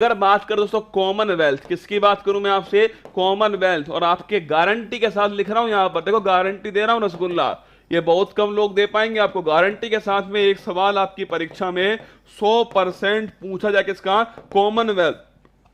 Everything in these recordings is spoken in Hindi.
अगर बात करें दोस्तों कॉमनवेल्थ, किसकी बात करूं मैं आपसे? कॉमनवेल्थ। और आपके गारंटी के साथ लिख रहा हूं यहां पर, देखो गारंटी दे रहा हूं रसगुल्ला, ये बहुत कम लोग दे पाएंगे आपको। गारंटी के साथ में एक सवाल आपकी परीक्षा में 100% पूछा जाए, किसका? कॉमनवेल्थ।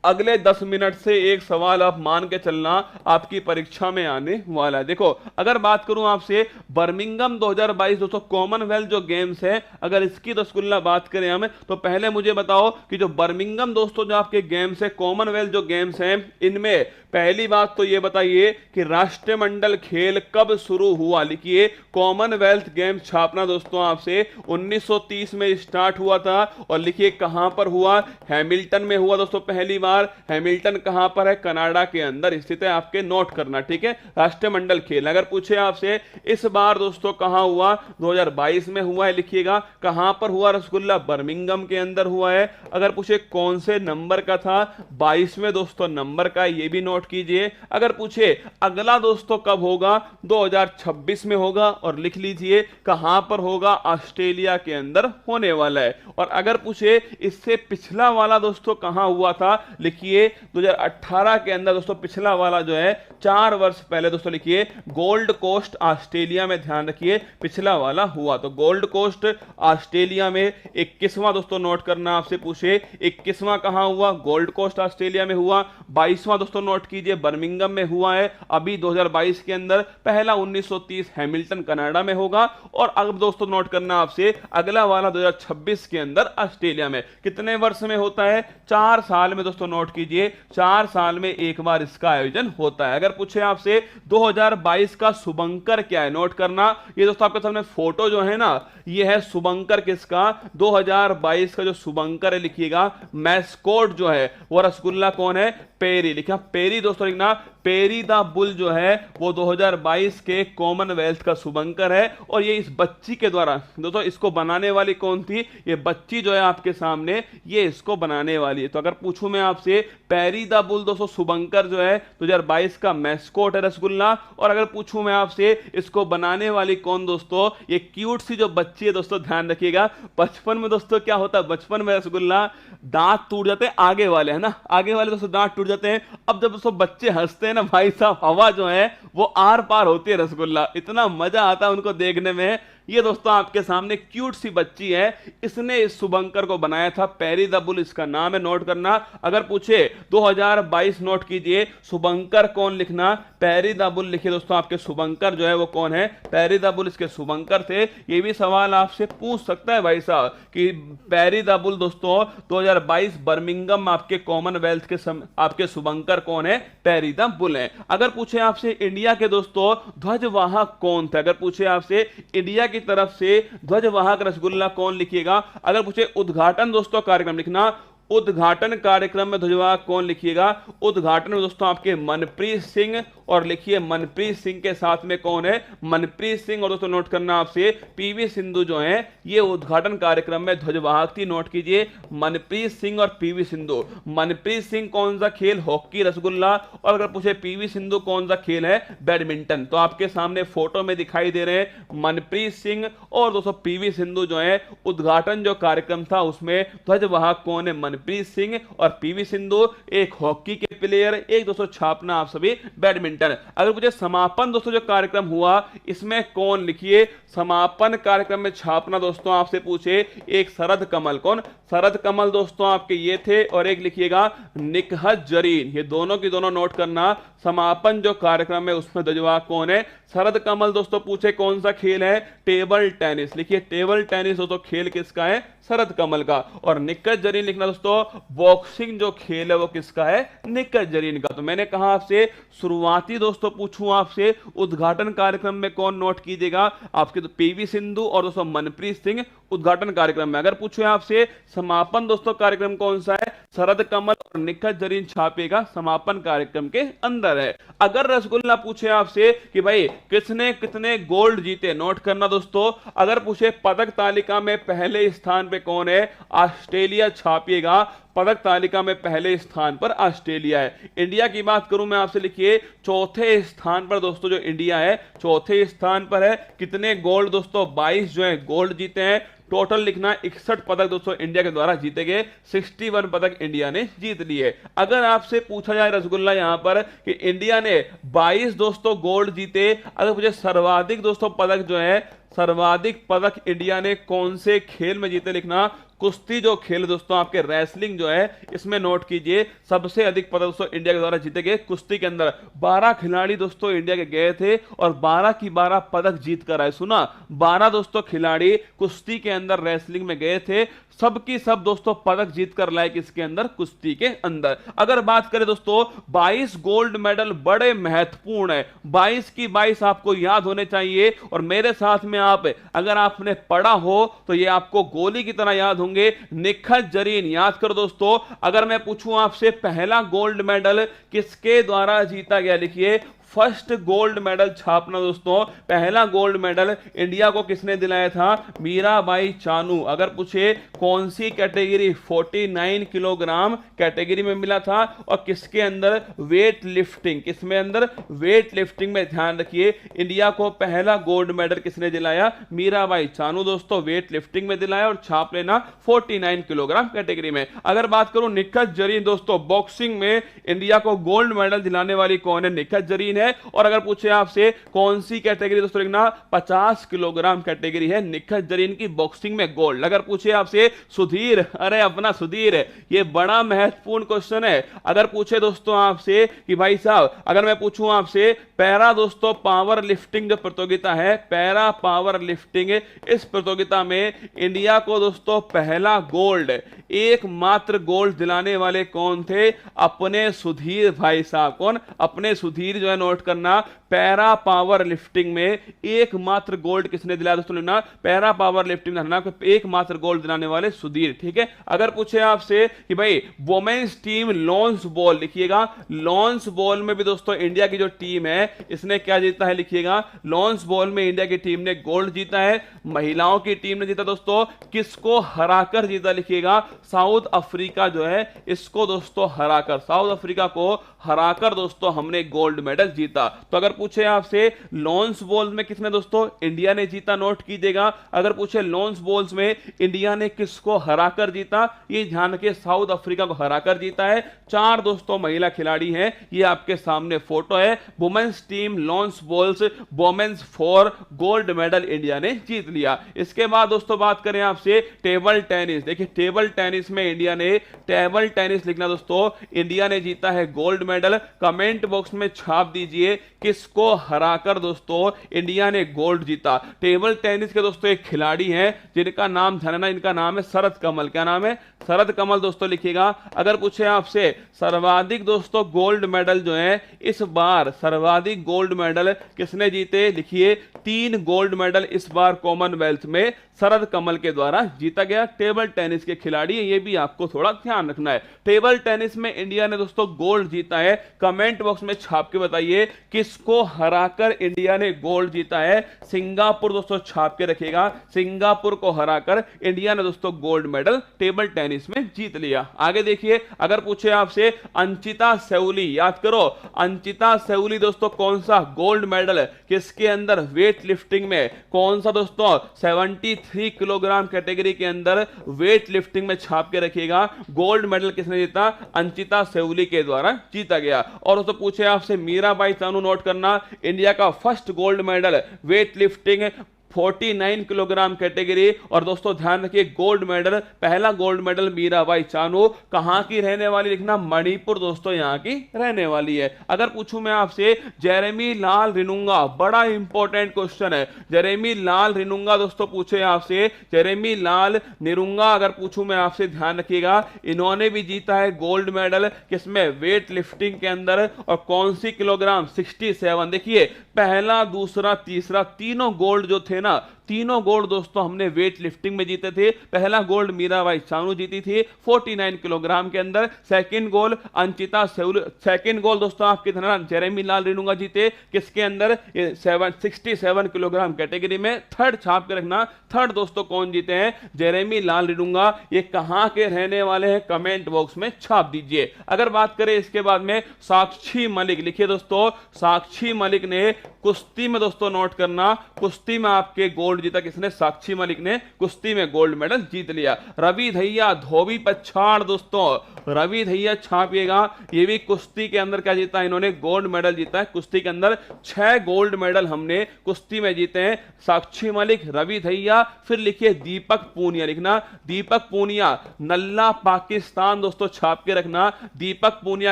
अगले 10 मिनट से एक सवाल आप मान के चलना आपकी परीक्षा में आने वाला है। देखो अगर बात करूं आपसे बर्मिंघम 2022 दोस्तों कॉमनवेल्थ जो गेम्स है, अगर इसकी रसगुल्ला बात करें हम, तो पहले मुझे बताओ कि जो बर्मिंघम दोस्तों जो आपके गेम्स है, कॉमनवेल्थ जो गेम्स हैं, इनमें पहली बात तो ये बताइए कि राष्ट्रमंडल खेल कब शुरू हुआ? लिखिए कॉमनवेल्थ गेम्स छापना दोस्तों आपसे 1930 में स्टार्ट हुआ था। और लिखिए कहां पर हुआ? हैमिल्टन में हुआ दोस्तों पहली बार। हैमिल्टन कहां पर है? कनाडा के अंदर स्थित है, आपके नोट करना, ठीक है। राष्ट्रमंडल खेल अगर पूछे आपसे इस बार दोस्तों कहां हुआ? 2022 में हुआ है। लिखिएगा कहां पर हुआ रसगुल्ला? बर्मिंघम के अंदर हुआ है। अगर पूछे कौन से नंबर का था? 22वें दोस्तों नंबर का, ये भी नोट कीजिए। अगर पूछे अगला दोस्तों कब होगा? 2026 में होगा। और लिख लीजिए कहां पर होगा? ऑस्ट्रेलिया के अंदर होने वाला है। और अगर पूछे इससे पिछला वाला दोस्तों कहां हुआ था? लिखिए 2018 के अंदर दोस्तों पिछला वाला जो है 4 वर्ष पहले दोस्तों, लिखिए गोल्ड कोस्ट ऑस्ट्रेलिया में, ध्यान रखिए पिछला वाला हुआ। तो गोल्ड कोस्ट ऑस्ट्रेलिया में 21वां दोस्तों नोट करना, आपसे पूछे 21वां कहां हुआ? गोल्ड कोस्ट ऑस्ट्रेलिया में हुआ। 22वां दोस्तों नोट कीजिए बर्मिंघम में हुआ है अभी 2022 के अंदर। पहला 1930 हैमिल्टन कनाडा में होगा। और अब दोस्तों नोट करना आपसे अगला वाला 2026 के अंदर ऑस्ट्रेलिया में। कितने वर्ष में होता है? 4 साल में दोस्तों, नोट कीजिए 4 साल में एक बार इसका आयोजन होता है। अगर पूछे आपसे 2022 का शुभंकर क्या है? नोट करना, ये दोस्तों आपके सामने फोटो जो है ना, ये है शुभंकर किसका? 2022 का जो शुभंकर है, लिखिएगा मैस्कोट जो है वो रसगुल्ला कौन है? पेरी। लिखा पेरी दोस्तों, लिखना पेरी द बुल जो है वो 2022 के कॉमनवेल्थ का शुभंकर है। और ये इस बच्ची के द्वारा दोस्तों, इसको बनाने वाली कौन थी? ये बच्ची जो है आपके सामने, ये इसको बनाने वाली है। तो अगर पूछूं मैं आपसे पेरी द बुल दोस्तों शुभंकर जो है 2022 का मैस्कोट है रसगुल्ला। और अगर पूछूं मैं आपसे इसको बनाने वाली कौन दोस्तों? ये क्यूट सी जो बच्ची है दोस्तों, ध्यान रखिएगा बचपन में दोस्तों क्या होता है? बचपन में रसगुल्ला दांत टूट जाते हैं आगे वाले, है ना, आगे वाले दोस्तों दांत टूट जाते हैं। अब जब दोस्तों बच्चे हंसते हैं ना भाई साहब, हवा जो है वो आर पार होती है रसगुल्ला, इतना मजा आता है उनको देखने में। ये दोस्तों आपके सामने क्यूट सी बच्ची है, इसने इस शुभंकर को बनाया था, पेरी द बुल इसका नाम है, नोट करना। अगर पूछे 2022 नोट कीजिए शुभंकर कौन? लिखना पेरी द बुल लिखिए दोस्तों, आपके शुभंकर जो है वो कौन है? पेरी द बुल इसके शुभंकर थे। ये भी सवाल आपसे पूछ सकता है भाई साहब कि पेरी द बुल दोस्तों 2022 बर्मिंघम आपके कॉमनवेल्थ के आपके शुभंकर कौन है? पेरी द बुल है। अगर पूछे आपसे इंडिया के दोस्तों ध्वजवाहक कौन थे? अगर पूछे आपसे इंडिया की तरफ से ध्वजवाहक रसगुल्ला कौन? लिखिएगा। अगर पूछे उद्घाटन दोस्तों कार्यक्रम, लिखना उद्घाटन कार्यक्रम में ध्वजवाहक कौन? लिखिएगा उद्घाटन में दोस्तों आपके मनप्रीत सिंह। और लिखिए मनप्रीत सिंह के साथ में कौन है? मनप्रीत सिंह। और दोस्तों नोट करना आपसे पीवी सिंधु जो है ये उद्घाटन कार्यक्रम में ध्वजवाहक थी, नोट कीजिए मनप्रीत सिंह और पीवी सिंधु। मनप्रीत सिंह कौन सा खेल? हॉकी रसगुल्ला। और अगर पूछे पीवी सिंधु कौन सा खेल है? बैडमिंटन। तो आपके सामने फोटो में दिखाई दे रहे हैं मनप्रीत सिंह और दोस्तों पीवी सिंधु जो है। उद्घाटन जो कार्यक्रम था उसमें ध्वजवाहक कौन है? मनप्रीत सिंह और पीवी सिंधु। एक हॉकी के प्लेयर, एक दोस्तों छापना आप सभी बैडमिंटन। अगर मुझे समापन दोस्तों जो कार्यक्रम हुआ इसमें कौन? लिखिए समापन कार्यक्रम में छापना दोस्तों आपसे पूछे एक शरद कमल। कौन? शरद कमल दोस्तों आपके ये थे। और एक लिखिएगा निकहत जरीन। ये दोनों की दोनों नोट करना। समापन जो कार्यक्रम है उसमें ध्वजवाहक कौन है? शरद कमल दोस्तों पूछे कौन सा खेल है? Table tennis. लिखिए टेबल टेनिस दोस्तों खेल किसका है? शरद कमल का। और निकहत जरीन लिखना दोस्तों बॉक्सिंग जो खेल है वो किसका है? निकहत जरीन का। तो मैंने कहा आपसे शुरुआती दोस्तों पूछूं आपसे उद्घाटन कार्यक्रम में कौन? नोट कीजिएगा आपके तो पीवी सिंधु और दोस्तों मनप्रीत सिंह उद्घाटन कार्यक्रम में। अगर पूछे आपसे समापन दोस्तों कार्यक्रम कौन सा है? शरद कमल और निकहत जरीन छापेगा समापन कार्यक्रम के अंदर है। अगर रसगुल्ला पूछे आपसे कि भाई किसने कितने गोल्ड जीते, नोट करना दोस्तों। अगर पूछे पदक तालिका में पहले स्थान पे कौन है? ऑस्ट्रेलिया छापिएगा। पदक तालिका में पहले स्थान पर ऑस्ट्रेलिया है। इंडिया की बात करूं मैं आपसे, लिखिए चौथे स्थान पर दोस्तों जो इंडिया है, चौथे स्थान पर है। कितने गोल्ड दोस्तों, 22 जो है गोल्ड जीते हैं। टोटल लिखना 61 पदक दोस्तों इंडिया के द्वारा जीते गए, 61 पदक इंडिया ने जीत लिए। अगर आपसे पूछा जाए रसगुल्ला यहां पर कि इंडिया ने 22 दोस्तों गोल्ड जीते, अगर मुझे सर्वाधिक दोस्तों पदक जो है, सर्वाधिक पदक इंडिया ने कौन से खेल में जीते, लिखना कुश्ती जो खेल दोस्तों आपके रेसलिंग जो है इसमें नोट कीजिए, सबसे अधिक पदक दोस्तों इंडिया के द्वारा जीते गए कुश्ती के अंदर। 12 खिलाड़ी दोस्तों इंडिया के गए थे और 12 की 12 पदक जीत कर आए। सुना, 12 दोस्तों खिलाड़ी कुश्ती के अंदर रेसलिंग में गए थे, सबकी सब दोस्तों पदक जीत कर लाए किसके अंदर, कुश्ती के अंदर। अगर बात करें दोस्तों 22 गोल्ड मेडल बड़े महत्वपूर्ण है, 22 की 22 आपको याद होने चाहिए। और मेरे साथ में आप अगर आपने पढ़ा हो तो ये आपको गोली की तरह याद होंगे। निखत जरीन याद करो दोस्तों। अगर मैं पूछूं आपसे पहला गोल्ड मेडल किसके द्वारा जीता गया, लिखिए फर्स्ट गोल्ड मेडल छापना दोस्तों। पहला गोल्ड मेडल इंडिया को किसने दिलाया था, मीराबाई चानू। अगर पूछे कौन सी कैटेगरी, 49 किलोग्राम कैटेगरी में मिला था और किसके अंदर, वेट लिफ्टिंग, किसमें अंदर, वेट लिफ्टिंग में। ध्यान रखिए इंडिया को पहला गोल्ड मेडल किसने दिलाया, मीराबाई चानू दोस्तों, वेट लिफ्टिंग में दिलाया और छाप लेना 49 किलोग्राम कैटेगरी में। अगर बात करूं निखत जरीन दोस्तों, बॉक्सिंग में इंडिया को गोल्ड मेडल दिलाने वाली कौन है, निखत जरीन है। और अगर पूछे आपसे कौन सी कैटेगरी दोस्तों, लिखना 50 किलोग्राम कैटेगरी है, निखत जरीन की बॉक्सिंग में गोल्ड। अगर पूछे आपसे सुधीर, अरे अपना सुधीर, ये बड़ा महत्वपूर्ण क्वेश्चन है। अगर पूछे दोस्तों आपसे कि भाई साहब, अगर मैं पूछूं आपसे पैरा दोस्तों पावर लिफ्टिंग जो प्रतियोगिता है, पैरा पावर लिफ्टिंग, इस प्रतियोगिता में इंडिया को दोस्तों पहला गोल्ड, एकमात्र गोल्ड दिलाने वाले कौन थे, अपने सुधीर भाई साहब। कौन, अपने सुधीर जो है, नोट करना, पैरा पावर लिफ्टिंग में एकमात्र गोल्ड किसने दिलाया दोस्तों, लेना पैरा पावर लिफ्टिंग में एकमात्र गोल्ड दिलाने वाले सुधीर। ठीक है। अगर पूछे आपसे कि भाई वुमेन्स टीम लॉन्स बॉल, लिखिएगा लॉन्स बॉल में भी दोस्तों इंडिया की जो टीम है इसने क्या जीता है, लिखिएगा लॉन्स बॉल में इंडिया की टीम ने गोल्ड जीता है। महिलाओं की टीम ने जीता दोस्तों, किसको हराकर जीता, लिखिएगा साउथ अफ्रीका जो है इसको दोस्तों हराकर, साउथ अफ्रीका को हराकर दोस्तों हमने गोल्ड मेडल जीता। तो अगर पूछे आपसे लॉन्स बॉल में किसने दोस्तों इंडिया ने जीता, नोट कीजिएगा। अगर पूछे लॉन्स बॉल्स में इंडिया ने किसको हराकर जीता, ये ध्यान रखिए साउथ अफ्रीका को हराकर जीता है। 4 दोस्तों महिला खिलाड़ी हैं, ये आपके सामने फोटो है। Women's team lawns bowls women's 4 gold medal India ने जीत लिया। इसके बाद दोस्तों बात करें आपसे टेबल टेनिस, देखिए टेबल टेनिस में इंडिया ने, टेबल टेनिस लिखना दोस्तों, इंडिया ने जीता है गोल्ड मेडल। कमेंट बॉक्स में छाप दीजिए किसको हराकर दोस्तों इंडिया ने गोल्ड जीता। टेबल टेनिस के दोस्तों एक खिलाड़ी हैं जिनका नाम ध्यान, इनका नाम है शरद कमल। क्या नाम है, शरद कमल दोस्तों लिखिएगा। अगर पूछे आपसे सर्वाधिक दोस्तों गोल्ड मेडल जो है इस बार, सर्वाधिक गोल्ड मेडल किसने जीते, लिखिए 3 गोल्ड मेडल इस बार कॉमनवेल्थ में शरद कमल के द्वारा जीता गया। टेबल टेनिस के खिलाड़ी, ये भी आपको थोड़ा ध्यान रखना है। टेबल टेनिस में इंडिया ने दोस्तों गोल्ड जीता है। कमेंट बॉक्स में छाप के बताइए किसको हराकर इंडिया ने गोल्ड जीता है। सिंगापुर दोस्तों छाप के रखिएगा, सिंगापुर को हराकर इंडिया ने दोस्तों गोल्ड मेडल टेबल टेनिस में जीत लिया। आगे देखिए, अगर पूछे आपसे अंचिता सेउली, याद करो अंचिता सेउली दोस्तों कौन सा गोल्ड मेडल किसके अंदर, वेट लिफ्टिंग में, कौन सा दोस्तों 73 किलोग्राम कैटेगरी के अंदर वेट लिफ्टिंग में छाप के रखिएगा। गोल्ड मेडल किसने जीता, अंचिता सेउली के द्वारा जीता गया। और दोस्तों पूछे आपसे मीराबाई चानू, नोट करना इंडिया का first gold medal weight lifting 49 kilogram category. और दोस्तों ध्यान रखिए गोल्ड मेडल, पहला गोल्ड मेडल मीराबाई चानू, कहां की रहने वाली, लिखना मणिपुर दोस्तों यहां की रहने वाली है। अगर पूछूं मैं आपसे जेरेमी लाल रिनुंगा, बड़ा इंपॉर्टेंट क्वेश्चन है, जेरेमी लाल रिनुंगा दोस्तों पूछे आपसे, जेरेमी लाल निरुंगा अगर पूछूं मैं आपसे, ध्यान रखिएगा इन्होंने भी जीता है गोल्ड मेडल, किसमें, वेट लिफ्टिंग के अंदर। और कौन सी किलोग्राम, 67। देखिए पहला दूसरा तीसरा तीनों गोल्ड जो थे ना, तीनों गोल्ड दोस्तों हमने वेट लिफ्टिंग में जीते थे। पहला गोल्ड मीराबाई चानू जीती थी 49 किलोग्राम के अंदर। Second gold Anchita सेउल, second gold दोस्तों आपके जेरेमी लाल रेणुका जीते किसके अंदर 67 किलोग्राम कैटेगरी में। थर्ड छाप के रखना, थर्ड दोस्तों कौन जीते हैं, जेरेमी लाल रेणुका। ये कहां के रहने वाले हैं कमेंट बॉक्स में छाप दीजिए। अगर बात करें इसके बाद में साक्षी मलिक, लिखिए दोस्तों साक्षी मलिक ने कुश्ती में दोस्तों नोट करना, कुश्ती में आपके गोल्ड जीता किसने, साक्षी मलिक ने कुश्ती में गोल्ड मेडल जीत लिया। रवि धैया धोबी पछाड़ दोस्तों, रवि धैया छापिएगा, ये भी कुश्ती के अंदर क्या जीता, इन्होंने गोल्ड मेडल जीता है कुश्ती के अंदर। 6 गोल्ड मेडल हमने कुश्ती में जीते हैं, साक्षी मलिक, रवि धैया। फिर लिखिए दीपक पूनिया, लिखना दीपक पूनिया, नल्ला पाकिस्तान दोस्तों छाप के रखना। दीपक पूनिया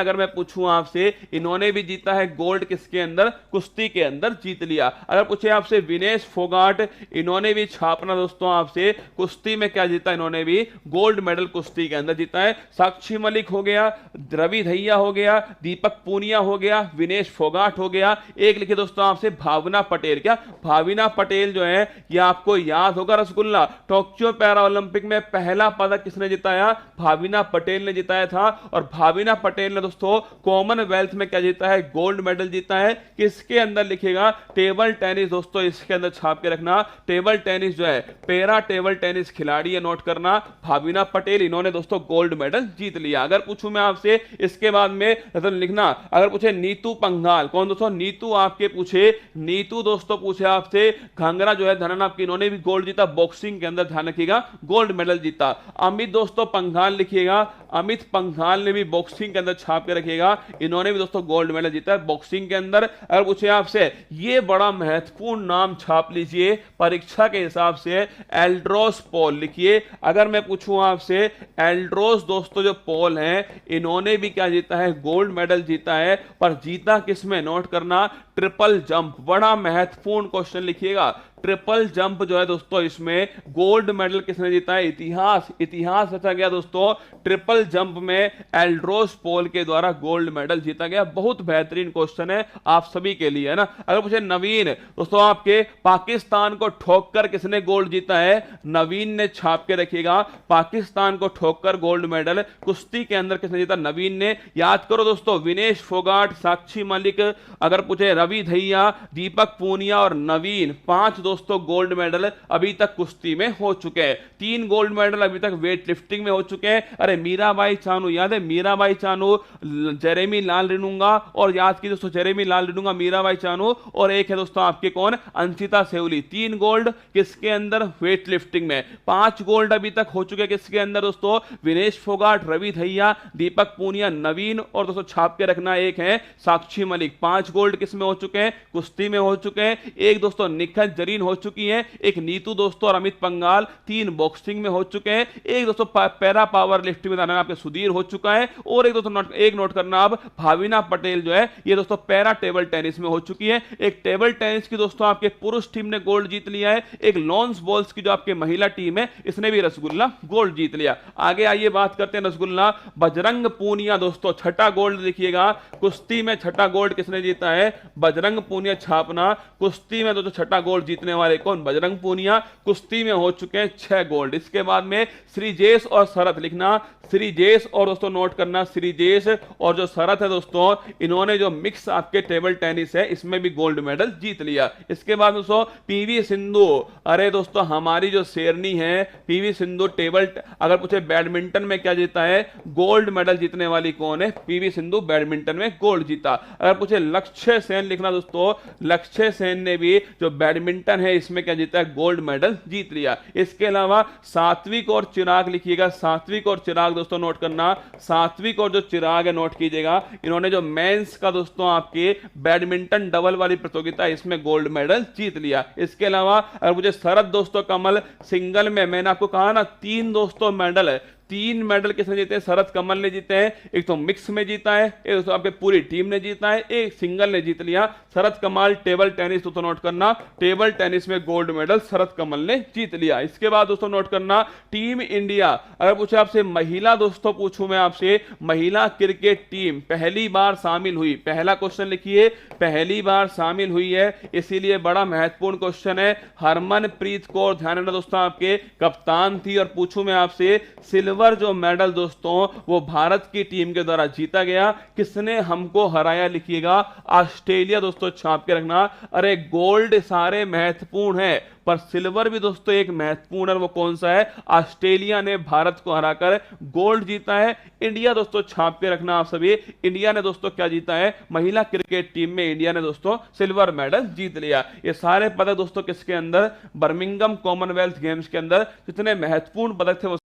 अगर मैं पूछूं आपसे, इन्होंने भी जीता है गोल्ड किसके अंदर, कुश्ती के अंदर जीत लिया। अगर पूछे आपसे विनेश फोगाट, इन्होंने भी छापना दोस्तों आपसे, कुश्ती में क्या जीता, इन्होंने भी गोल्ड मेडल कुश्ती के अंदर जीता है। साक्षी मलिक हो गया, रवि धैया हो गया, दीपक पूनिया हो गया, विनेश फोगाट हो गया। एक लिखिए दोस्तों आपसे भावना पटेल, क्या भावना पटेल जो है ये आपको याद होगा, रसगुल्ला टोक्यो पैरा ओलंपिक में पहला पदक किसने जिताया, भावना पटेल ने जिताया था। और भावना पटेल ने दोस्तों कॉमनवेल्थ में क्या जीता है, गोल्ड मेडल जीता है। किसके अंदर लिखेगा, टेबल टेनिस दोस्तों, इसके अंदर छाप के रखना। टेबल टेनिस जो है पैरा टेबल टेनिस खिलाड़ी है, नोट करना भावना पटेल, इन्होंने दोस्तों गोल्ड मेडल जीत लिया। अगर पूछूं मैं आपसे इसके बाद में तो लिखना, अगर पूछे नीतू पंघाल, कौन दोस्तों, नीतू आपके पूछे, नीतू दोस्तों पूछे आपसे घाघरा जो है धनन आपकी, इन्होंने भी गोल्ड जीता बॉक्सिंग के अंदर, ध्यान रखिएगा गोल्ड मेडल जीता। अमित दोस्तों पंघाल लिखिएगा, अमित पंघाल ने भी बॉक्सिंग के अंदर छाप के रखिएगा, इन्होंने भी दोस्तों गोल्ड मेडल जीता है बॉक्सिंग के अंदर। अगर पूछे आपसे, ये बड़ा महत्वपूर्ण नाम छाप लीजिए परीक्षा के हिसाब से, एल्ड्रोस पॉल लिखिए। अगर मैं पूछूं आपसे, एल्ड्रोस दोस्तों जो पॉल हैं, इन्होंने भी क्या जीता है, गोल्ड मेडल जीता है, पर जीता किसमें, नोट करना ट्रिपल जंप। बड़ा महत्वपूर्ण क्वेश्चन लिखिएगा, ट्रिपल जंप जो है दोस्तों इसमें गोल्ड मेडल किसने जीता है, इतिहास रचा गया दोस्तों, ट्रिपल जंप में एल्ड्रोस पॉल के द्वारा गोल्ड मेडल जीता गया। बहुत बेहतरीन क्वेश्चन है आप सभी के लिए, है ना। अगर पूछे नवीन दोस्तों आपके, पाकिस्तान को ठोककर किसने गोल्ड जीता है, नवीन ने छाप के रखिएगा, पाकिस्तान को ठोककर गोल्ड मेडल कुश्ती के अंदर किसने जीता, नवीन ने। याद करो दोस्तों, विनेश फोगाट, साक्षी मलिक, अगर पूछे रवि धैया, दीपक पूनिया और नवीन, 5 दोस्तों गोल्ड मेडल अभी तक कुश्ती में हो चुके हैं। 3 गोल्ड मेडल अभी तक वेट लिफ्टिंग में हो चुके हैं। अरे मीराबाई चानू, याद है मीराबाई चानू, जेरेमी लाल रेणुका, और याद की दोस्तों जेरेमी लाल रेणुका, मीराबाई चानू, और एक है दोस्तों आपके कौन, अंशिता सेउली। 3 गोल्ड किसके अंदर, वेट लिफ्टिंग में। 5 गोल्ड अभी तक हो चुके किसके अंदर दोस्तों, विनेश फोगाट, रवि धैया, दीपक पूनिया, नवीन, और दोस्तों छाप के रखना एक है साक्षी मलिक। 5 गोल्ड किसमें हो चुके हैं, कुश्ती में हो चुके हैं। एक दोस्तों निखत जरीन हो चुकी है, एक नीतू दोस्तों और अमित पंघाल 3 बॉक्सिंग में हो चुके हैं। एक दोस्तों पैरा पावर लिफ्टिंग में आपके सुधीर हो चुका है। और एक दोस्तों एक नोट करना अब, भावना पटेल जो है ये दोस्तों पैरा टेबल टेनिस में हो चुकी है। एक टेबल टेनिस की दोस्तों आपके पुरुष टीम ने गोल्ड जीत लिया है। एक लॉन्स बॉल्स की जो आपके महिला टीम है, इसने भी रसगुल्ला गोल्ड जीत लिया। आगे आइए बात करते हैं रसगुल्ला, बजरंग पूनिया दोस्तों 6ठा गोल्ड देखिएगा, कुश्ती में 6ठा गोल्ड किसने जीता है, बजरंग पूनिया छापना। कुश्ती में दोस्तों 6ठा गोल्ड जीतने वाले कौन, बजरंग पूनिया। कुश्ती में हो चुके हैं 6 गोल्ड। इसके बाद में श्रीजेश और शरत लिखना, श्रीजेश और दोस्तों नोट करना, श्रीजेश और जो शरत है दोस्तों, इन्होंने जो मिक्स आपके टेबल टेनिस है इसमें भी गोल्ड मेडल जीत लिया। इसके बाद दोस्तों पीवी सिंधु, अरे दोस्तों हमारी जो शेरनी है पीवी सिंधु, टेबल अगर पूछे बैडमिंटन में क्या जीता है, गोल्ड मेडल जीतने वाली कौन है, पीवी सिंधु बैडमिंटन में गोल्ड जीता। अगर पूछे लक्ष्य सेन लिखना दोस्तों, लक्ष्य सेन ने भी जो बैडमिंटन है इसमें क्या जीता है, गोल्ड मेडल जीत लिया। इसके अलावा सात्विक और चिराग लिखिएगा, सात्विक और चिराग दोस्तों नोट करना, सात्विक और जो चिराग है नोट कीजिएगा, इन्होंने जो मेंस का दोस्तों आपके बैडमिंटन डबल वाली प्रतियोगिता इसमें गोल्ड मेडल जीत लिया। इसके अलावा अगर मुझे शरद दोस्तों कमल सिंगल में, मैंने आपको कहा ना 3 दोस्तों मेडल है, 3 मेडल किसने जीते हैं? शरद कमल ने जीते हैं। एक तो मिक्स में जीता है, एक दोस्तों आपके पूरी टीम ने जीता है, एक सिंगल ने जीत लिया। शरद कमल टेबल टेनिस, दोस्तों नोट करना, टेबल टेनिस में गोल्ड मेडल शरद कमल ने जीत लिया। इसके बाद दोस्तों नोट करना, टीम इंडिया, अगर पूछे आपसे महिला, दोस्तों पूछूं मैं आपसे, महिला क्रिकेट टीम पहली बार शामिल हुई, पहला क्वेश्चन लिखिए, पहली बार शामिल हुई है, इसीलिए बड़ा महत्वपूर्ण क्वेश्चन है। हरमनप्रीत कौर, ध्यान रखना दोस्तों, आपके कप्तान थी। और पूछूं मैं आपसे, सिल्वर जो मेडल दोस्तों वो भारत की टीम के द्वारा जीता गया, किसने हमको हराया? लिखिएगा ऑस्ट्रेलिया। दोस्तों छाप के रखना, अरे गोल्ड सारे महत्वपूर्ण है पर सिल्वर भी दोस्तों एक महत्वपूर्ण है, वो कौन सा है? ऑस्ट्रेलिया ने भारत को हराकर गोल्ड जीता है। इंडिया, दोस्तों छाप के रखना आप सभी, इंडिया ने दोस्तों क्या जीता है? महिला क्रिकेट टीम में इंडिया ने दोस्तों सिल्वर मेडल जीत लिया। ये सारे पदक दोस्तों किसके अंदर? बर्मिंघम कॉमनवेल्थ गेम्स के अंदर जितने महत्वपूर्ण पदक थे वो।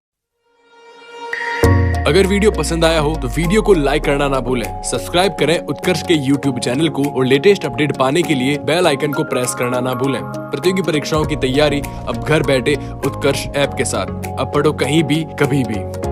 अगर वीडियो पसंद आया हो तो वीडियो को लाइक करना ना भूलें, सब्सक्राइब करें उत्कर्ष के यूट्यूब चैनल को और लेटेस्ट अपडेट पाने के लिए बेल आइकन को प्रेस करना ना भूलें। प्रतियोगी परीक्षाओं की तैयारी अब घर बैठे उत्कर्ष ऐप के साथ। अब पढ़ो कहीं भी कभी भी।